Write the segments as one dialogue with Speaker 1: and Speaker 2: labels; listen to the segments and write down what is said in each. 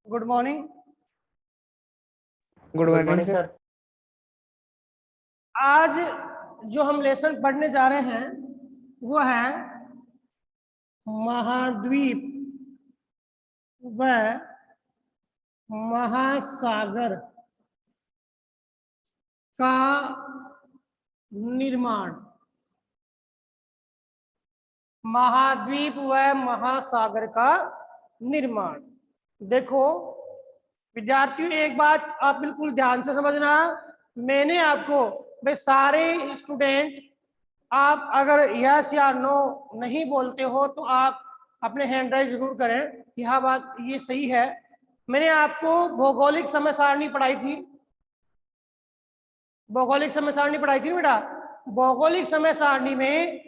Speaker 1: Good morning.
Speaker 2: Good morning sir.
Speaker 1: आज जो हम लेसन पढ़ने जा रहे हैं वो है महाद्वीप व महासागर का निर्माण। महाद्वीप व महासागर का निर्माण। देखो विद्यार्थियों, एक बात आप बिल्कुल ध्यान से समझना। मैंने आपको भाई सारे स्टूडेंट, आप अगर यस या नो नहीं बोलते हो तो आप अपने हैंड राइज जरूर करें। यह बात ये सही है। मैंने आपको भौगोलिक समय सारणी पढ़ाई थी। भौगोलिक समय सारणी पढ़ाई थी बेटा। भौगोलिक समय सारणी में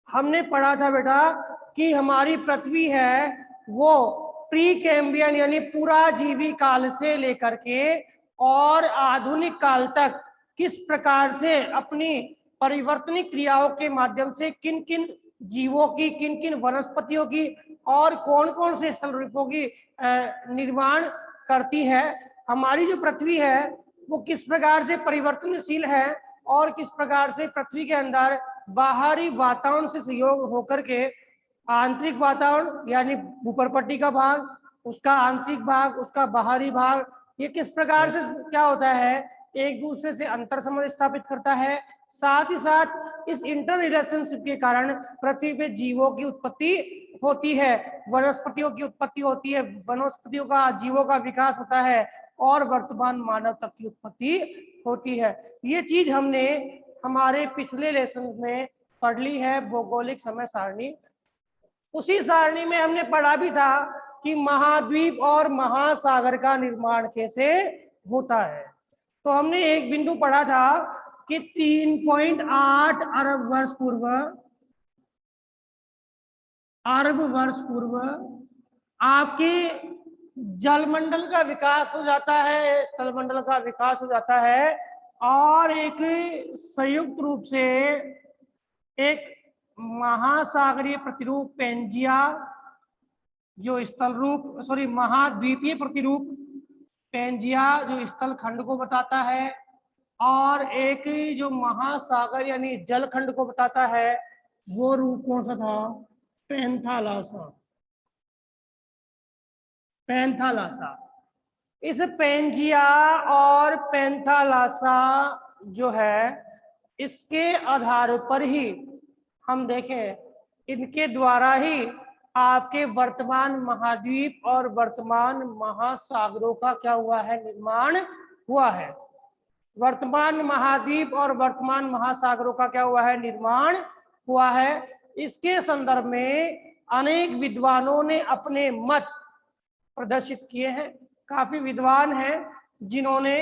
Speaker 1: हमने पढ़ा था बेटा कि हमारी पृथ्वी है वो प्री कैम्ब्रियन यानी पुराजीवी काल से लेकर के और आधुनिक काल तक किस प्रकार से अपनी परिवर्तनिक क्रियाओं के माध्यम से किन किन जीवों की, किन किन वनस्पतियों की और कौन कौन से स्थल रूपों की निर्माण करती है। हमारी जो पृथ्वी है वो किस प्रकार से परिवर्तनशील है और किस प्रकार से पृथ्वी के अंदर बाहरी वातावरण से सहयोग होकर के आंतरिक वातावरण यानी भूपर्पट्टी का भाग, उसका आंतरिक भाग, उसका बाहरी भाग, ये किस प्रकार से क्या होता है, एक दूसरे से अंतर संबंध स्थापित करता है। साथ ही साथ इस इंटर रिलेशनशिप के कारण पृथ्वी पे जीवों की उत्पत्ति होती है, वनस्पतियों की उत्पत्ति होती है, वनस्पतियों का, जीवों का विकास होता है और वर्तमान मानव तक की उत्पत्ति होती है। ये चीज हमने हमारे पिछले लेसन में पढ़ ली है, भौगोलिक समय सारणी। उसी सारणी में हमने पढ़ा भी था कि महाद्वीप और महासागर का निर्माण कैसे होता है। तो हमने एक बिंदु पढ़ा था कि 3.8 अरब वर्ष पूर्व आपके जलमंडल का विकास हो जाता है, स्थलमंडल का विकास हो जाता है और एक संयुक्त रूप से एक महासागरीय प्रतिरूप पेंजिया जो स्थल रूप महाद्वीपीय प्रतिरूप पेंजिया जो स्थल खंड को बताता है और एक जो महासागर यानी जल खंड को बताता है वो रूप कौन सा था? पैंथालासा। इस पेंजिया और पैंथालासा जो है इसके आधार पर ही हम देखें, इनके द्वारा ही आपके वर्तमान महाद्वीप और वर्तमान महासागरों का क्या हुआ है? निर्माण हुआ है। वर्तमान महाद्वीप और वर्तमान महासागरों का क्या हुआ है? निर्माण हुआ है। इसके संदर्भ में अनेक विद्वानों ने अपने मत प्रदर्शित किए हैं। काफी विद्वान हैं जिन्होंने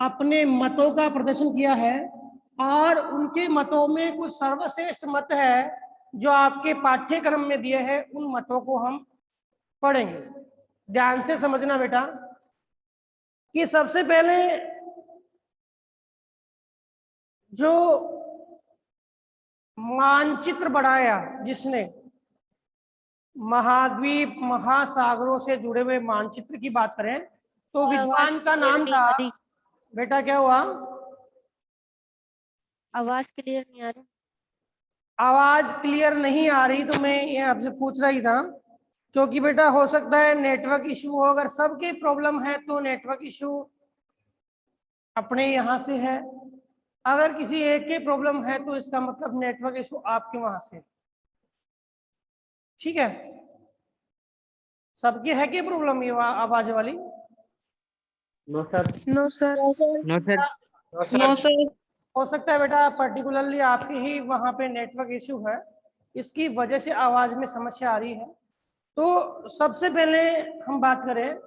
Speaker 1: अपने मतों का प्रदर्शन किया है और उनके मतों में कुछ सर्वश्रेष्ठ मत है जो आपके पाठ्यक्रम में दिए हैं। उन मतों को हम पढ़ेंगे। ध्यान से समझना बेटा कि सबसे पहले जो मानचित्र बनाया जिसने, महाद्वीप महासागरों से जुड़े हुए मानचित्र की बात करें तो विद्वान का नाम था बेटा, क्या हुआ?
Speaker 3: आवाज क्लियर नहीं आ रही।
Speaker 1: आवाज क्लियर नहीं आ रही तो मैं ये आपसे पूछ रहा ही था, क्योंकि बेटा हो सकता है नेटवर्क इशू हो। अगर सबके प्रॉब्लम है तो नेटवर्क इशू अपने यहाँ से है, अगर किसी एक के प्रॉब्लम है तो इसका मतलब नेटवर्क इशू आपके वहां से। ठीक है, सबके है क्या प्रॉब्लम ये आवाज वाली?
Speaker 2: No sir.
Speaker 3: No sir.
Speaker 2: No sir.
Speaker 3: No sir.
Speaker 1: हो सकता है बेटा पर्टिकुलरली आपके ही वहां पे नेटवर्क इशू है, इसकी वजह से आवाज में समस्या आ रही है। तो सबसे पहले हम बात करें,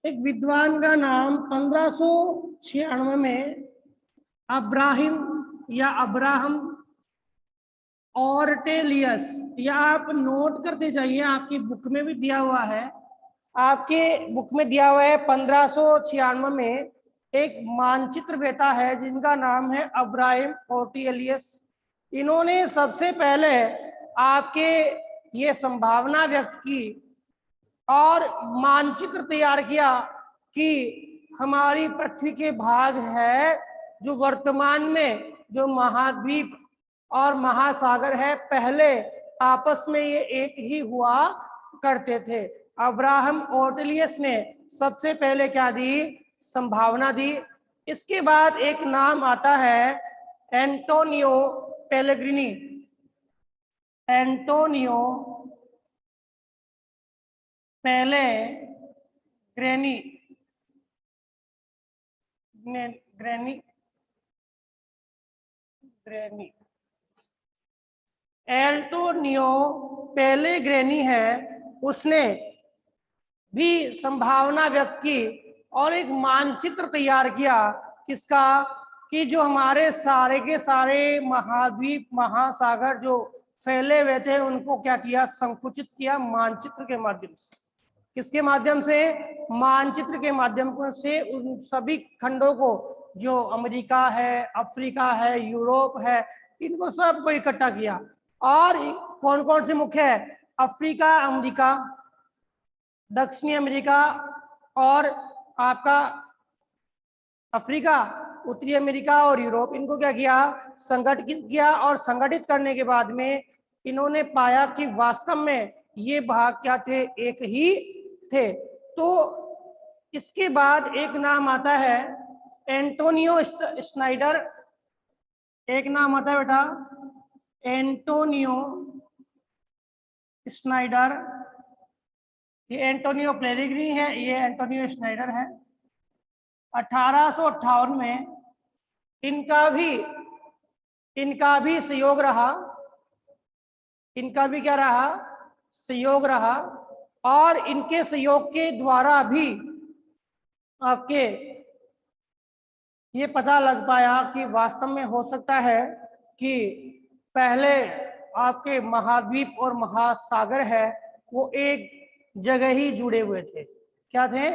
Speaker 1: एक विद्वान का नाम 1596 में अब्राहम ऑर्टेलियस, या आप नोट करते जाइए, आपकी बुक में भी दिया हुआ है, आपके बुक में दिया हुआ है 1596 में एक मानचित्र वेता है जिनका नाम है अब्राहम ऑर्टेलियस। इन्होंने सबसे पहले आपके ये संभावना व्यक्त की और मानचित्र तैयार किया कि हमारी पृथ्वी के भाग है जो वर्तमान में जो महाद्वीप और महासागर है, पहले आपस में ये एक ही हुआ करते थे। अब्राहम ओर्टेलियस ने सबसे पहले क्या दी? संभावना दी। इसके बाद एक नाम आता है Antonio Pellegrini. Antonio Pellegrini granny granny Antonio Pellegrini है, उसने भी संभावना व्यक्त की और एक मानचित्र तैयार किया। किसका? कि जो हमारे सारे के सारे महाद्वीप महासागर जो फैले हुए थे उनको क्या किया? संकुचित किया मानचित्र के माध्यम से। किसके माध्यम से? मानचित्र के माध्यम से उन सभी खंडों को, जो अमेरिका है, अफ्रीका है, यूरोप है, इनको सबको इकट्ठा किया। और कौन कौन से मुख्य है? अफ्रीका, अमेरिका, दक्षिणी अमेरिका और आपका अफ्रीका, उत्तरी अमेरिका और यूरोप, इनको क्या किया? संगठित किया। और संगठित करने के बाद में इन्होंने पाया कि वास्तव में ये भाग क्या थे? एक ही थे। तो इसके बाद एक नाम आता है एंटोनियो स्नाइडर। एक नाम आता है बेटा एंटोनियो स्नाइडर। ये एंटोनियो पेलेग्रिनी है, ये एंटोनियो स्नाइडर है। 1858 में इनका भी सहयोग रहा। इनका भी क्या रहा? सहयोग रहा। और इनके सहयोग के द्वारा भी आपके ये पता लग पाया कि वास्तव में हो सकता है कि पहले आपके महाद्वीप और महासागर है वो एक जगह ही जुड़े हुए थे। क्या थे?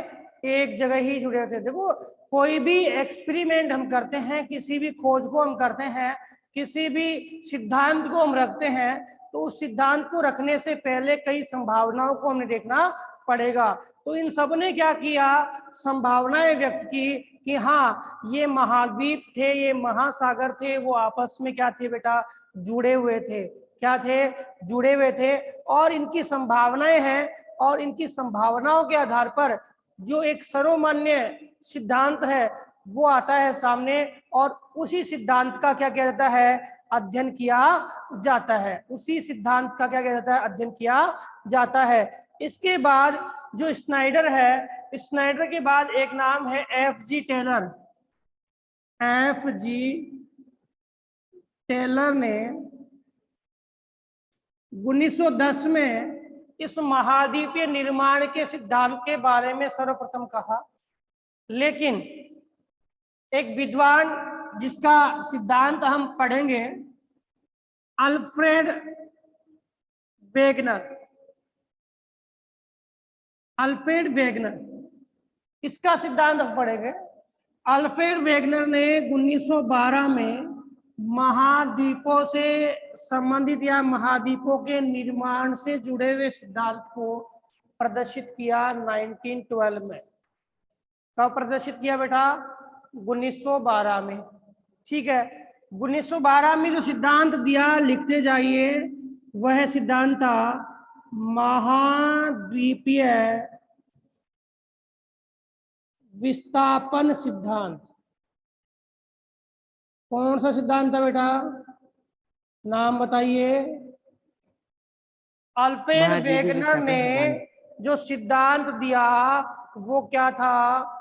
Speaker 1: एक जगह ही जुड़े हुए थे। देखो, कोई भी एक्सपेरिमेंट हम करते हैं, किसी भी खोज को हम करते हैं, किसी भी सिद्धांत को हम रखते हैं, तो उस सिद्धांत को रखने से पहले कई संभावनाओं को हमें देखना पड़ेगा। तो इन सब ने क्या किया? संभावनाएं व्यक्त की कि हाँ, ये महाद्वीप थे, ये महासागर थे, वो आपस में क्या थे बेटा? जुड़े हुए थे। क्या थे? जुड़े हुए थे। और इनकी संभावनाएं हैं, और इनकी संभावनाओं के आधार पर जो एक सर्वमान्य सिद्धांत है वो आता है सामने, और उसी सिद्धांत का क्या किया जाता है? अध्ययन किया जाता है। उसी सिद्धांत का क्या किया जाता है? अध्ययन किया जाता है। इसके बाद जो स्नाइडर है, स्नाइडर के बाद एक नाम है एफ.जी. टेलर। एफ.जी. टेलर ने 1910 में इस महाद्वीपीय निर्माण के सिद्धांत के बारे में सर्वप्रथम कहा। लेकिन एक विद्वान जिसका सिद्धांत हम पढ़ेंगे, अल्फ्रेड वेगनर। अल्फ्रेड वेगनर, इसका सिद्धांत हम पढ़ेंगे। अल्फ्रेड वेगनर ने 1912 में महाद्वीपों से संबंधित या महाद्वीपों के निर्माण से जुड़े हुए सिद्धांत को प्रदर्शित किया 1912 में। कब प्रदर्शित किया बेटा? 1912 में। ठीक है। 1912 में जो सिद्धांत दिया, लिखते जाइए, वह सिद्धांत था महाद्वीपीय विस्थापन सिद्धांत। कौन सा सिद्धांत था बेटा? नाम बताइए। अल्फ्रेड वेगनर ने जो सिद्धांत दिया वो क्या था?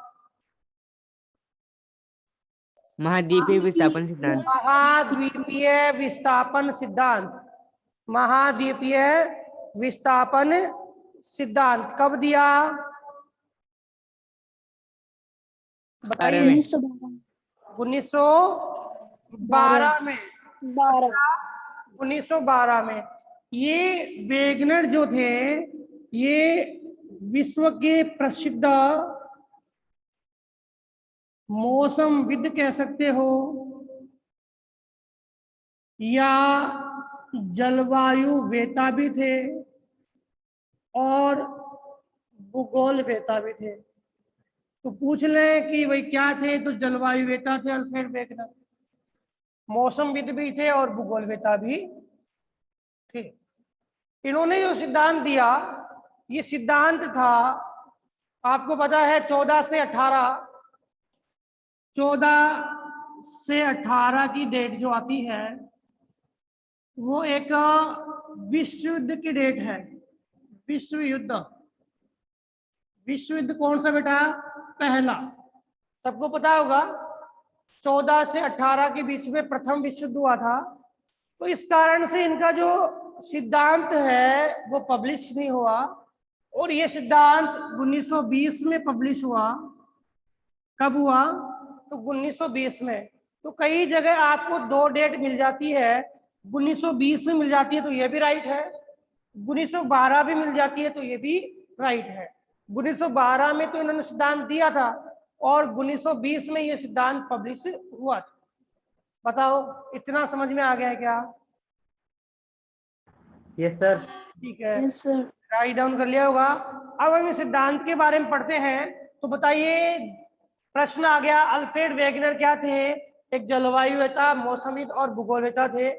Speaker 2: महाद्वीपीय विस्थापन सिद्धांत।
Speaker 1: महाद्वीपीय विस्थापन सिद्धांत। महाद्वीपीय विस्थापन सिद्धांत कब दिया? बताइए। 1912 में। 1912 में ये वेगनर जो थे, ये विश्व के प्रसिद्ध मौसमविद कह सकते हो या जलवायु वेता भी थे, और भूगोलवेता भी थे। तो पूछ लें कि भाई क्या थे, तो जलवायुवेता थे अल्फ्रेड वेगनर, मौसमविद भी थे और भूगोलवेता भी थे। इन्होंने जो सिद्धांत दिया, ये सिद्धांत था, आपको पता है 14 की डेट जो आती है वो एक विश्व युद्ध की डेट है। विश्व युद्ध, विश्व युद्ध कौन सा बेटा? पहला, सबको पता होगा 14 से 18 के बीच में प्रथम विश्व युद्ध हुआ था। तो इस कारण से इनका जो सिद्धांत है वो पब्लिश नहीं हुआ, और ये सिद्धांत 1920 में पब्लिश हुआ। कब हुआ? तो 1920 में। तो कई जगह आपको दो डेट मिल जाती है, 1920 में मिल जाती है तो ये भी राइट है, 1912 भी मिल जाती है तो ये भी राइट है। 1912 में तो इन्होंने सिद्धांत दिया था और 1920 में ये सिद्धांत पब्लिश हुआ था। बताओ, इतना समझ में आ गया है क्या?
Speaker 2: Yes sir.
Speaker 1: ठीक है,
Speaker 3: यस सर।
Speaker 1: राइट डाउन कर लिया होगा। अब हम इस सिद्धांत के बारे में पढ़ते हैं। तो बताइए, प्रश्न आ गया, अल्फ्रेड वेगनर क्या थे? एक जलवायुवेता, मौसमविद और भूगोलवेता थे।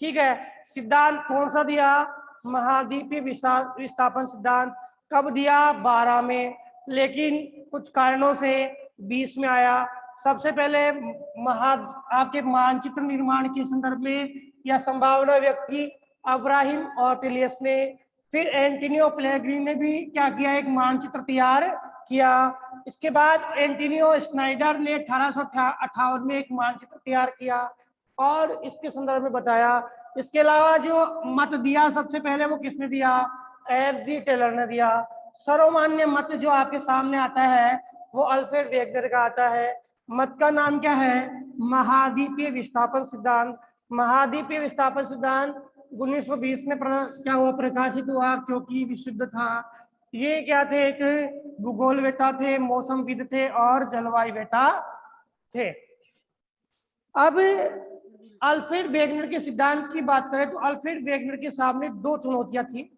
Speaker 1: ठीक है, सिद्धांत कौन सा दिया? महाद्वीपीय विस्थापन सिद्धांत। कब दिया? 12 में, लेकिन कुछ कारणों से 20 में आया। सबसे पहले आपके मानचित्र निर्माण के संदर्भ में या संभावना व्यक्त की अब्राहिम ऑर्टेलियस ने। फिर एंटोनियो पेलेग्रिनी ने भी क्या किया? एक मानचित्र तैयार किया। इसके बाद एंटोनियो स्नाइडर ने 1858 में एक मानचित्र तैयार किया और इसके संदर्भ में बताया। इसके अलावा जो मत दिया सबसे पहले वो किसने दिया? एफ.जी. टेलर ने दिया। सर्वमान्य मत जो आपके सामने आता है वो अल्फ्रेड वेगनर का आता है। मत का नाम क्या है? महाद्वीपीय विस्थापन सिद्धांत। महाद्वीपीय विस्थापन सिद्धांत 1920 में क्या हुआ? प्रकाशित हुआ, क्योंकि विशुद्ध था। ये क्या थे? एक भूगोलवेता थे, मौसमविद थे और जलवायुवेता थे। अब अल्फ्रेड वेगनर के सिद्धांत की बात करें तो अल्फ्रेड वेगनर के सामने दो चुनौतियां थी,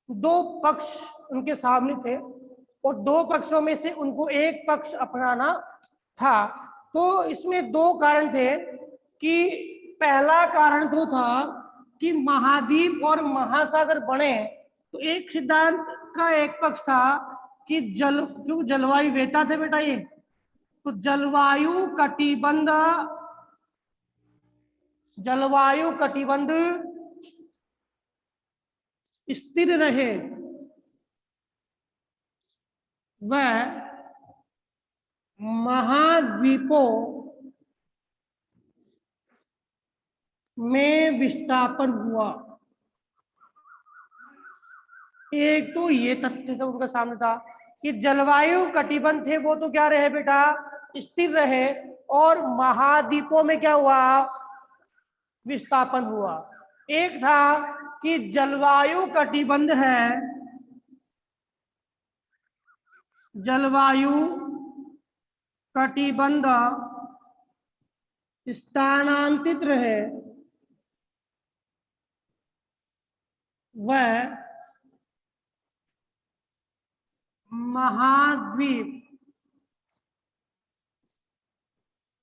Speaker 1: दो पक्ष उनके सामने थे और दो पक्षों में से उनको एक पक्ष अपनाना था। तो इसमें दो कारण थे कि पहला कारण तो था कि महाद्वीप और महासागर बने, तो एक सिद्धांत का एक पक्ष था कि क्यों जलवायुवेता थे बेटा ये, तो जलवायु कटिबंध स्थिर रहे वह महाद्वीपों में विस्थापन हुआ। एक तो ये तथ्य तो उनका सामने था कि जलवायु कटिबंध थे वो तो क्या रहे बेटा? स्थिर रहे, और महाद्वीपों में क्या हुआ? विस्थापन हुआ। एक था कि जलवायु कटिबंध है, जलवायु कटिबंध स्थानांतरित रहे, वह महाद्वीप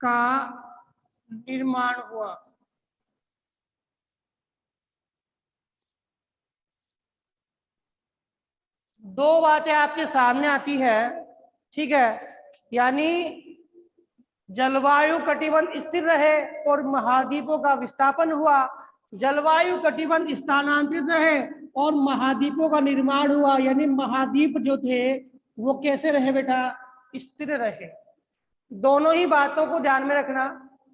Speaker 1: का निर्माण हुआ। दो बातें आपके सामने आती है, ठीक है, यानी जलवायु कटिबंध स्थिर रहे और महाद्वीपों का विस्थापन हुआ, जलवायु कटिबंध स्थानांतरित रहे और महाद्वीपों का निर्माण हुआ, यानी महाद्वीप जो थे वो कैसे रहे बेटा? स्थिर रहे। दोनों ही बातों को ध्यान में रखना।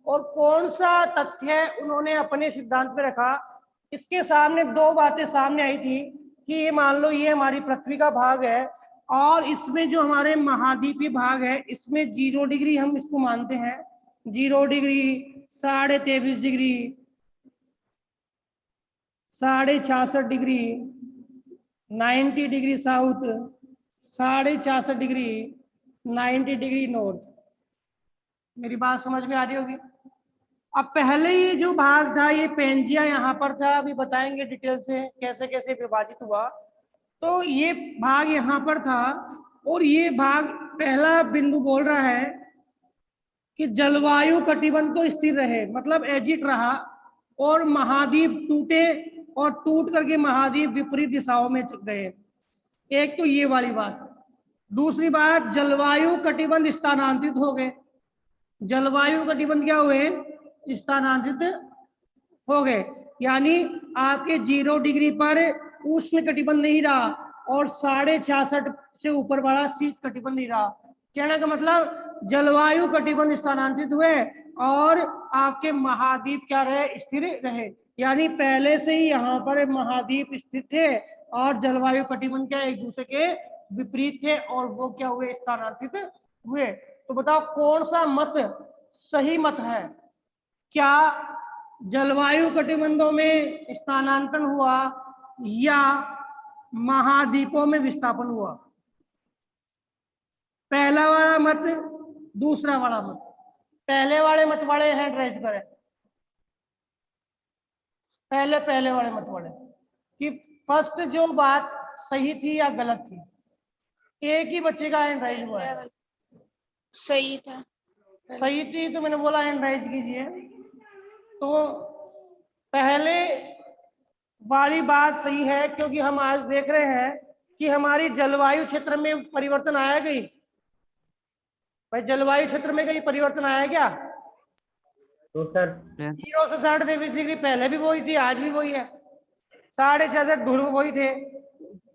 Speaker 1: और कौन सा तथ्य उन्होंने अपने सिद्धांत में रखा? इसके सामने दो बातें सामने आई थी कि ये मान लो ये हमारी पृथ्वी का भाग है और इसमें जो हमारे महाद्वीपीय भाग है इसमें 0 डिग्री हम इसको मानते हैं, 0 degree, 23.5 degree, 66.5 degree, 90 degree south, 66.5 degree, 90 degree north. मेरी बात समझ में आ रही होगी? अब पहले ये जो भाग था ये पेंजिया यहाँ पर था, अभी बताएंगे डिटेल से कैसे कैसे विभाजित हुआ। तो ये भाग यहाँ पर था और ये भाग पहला बिंदु बोल रहा है कि जलवायु कटिबंध तो स्थिर रहे, मतलब एजिट रहा, और महाद्वीप टूटे और टूट करके महाद्वीप विपरीत दिशाओं में गए। एक तो ये वाली बात। दूसरी बात, जलवायु कटिबंध स्थानांतरित हो गए। जलवायु कटिबंध क्या हुए? स्थानांतरित हो गए, यानी आपके 0 डिग्री पर उष्ण कटिबंध नहीं रहा और 66.5 से ऊपर वाला शीत कटिबंध नहीं रहा। कहने का मतलब जलवायु कटिबंध स्थानांतरित हुए और आपके महाद्वीप क्या रहे? स्थिर रहे। यानी पहले से ही यहाँ पर महाद्वीप स्थित थे और जलवायु कटिबंध क्या एक दूसरे के विपरीत थे और वो क्या हुए? स्थानांतरित हुए। तो बताओ कौन सा मत सही मत है? क्या जलवायु कटिबंधों में स्थानांतरण हुआ या महाद्वीपों में विस्थापन हुआ? पहला वाला मत, दूसरा वाला मत। पहले वाले मत वाले हैंड रेज करें। पहले वाले मत वाले कि फर्स्ट जो बात सही थी या गलत थी? एक ही बच्चे का हैंड राइज हुआ है।
Speaker 3: सही था।
Speaker 1: सही थी तो मैंने बोला हैंड राइज कीजिए। तो पहले वाली बात सही है, क्योंकि हम आज देख रहे हैं कि हमारी जलवायु क्षेत्र में परिवर्तन आया गई। भाई जलवायु क्षेत्र में कहीं परिवर्तन आया क्या?
Speaker 2: No sir.
Speaker 1: 0 से 23 डिग्री पहले भी वही थी, आज भी वही है। 66.5 ध्रुव वही थे।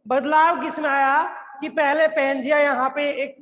Speaker 1: बदलाव किसमें आया कि पहले पेंजिया यहाँ पे एक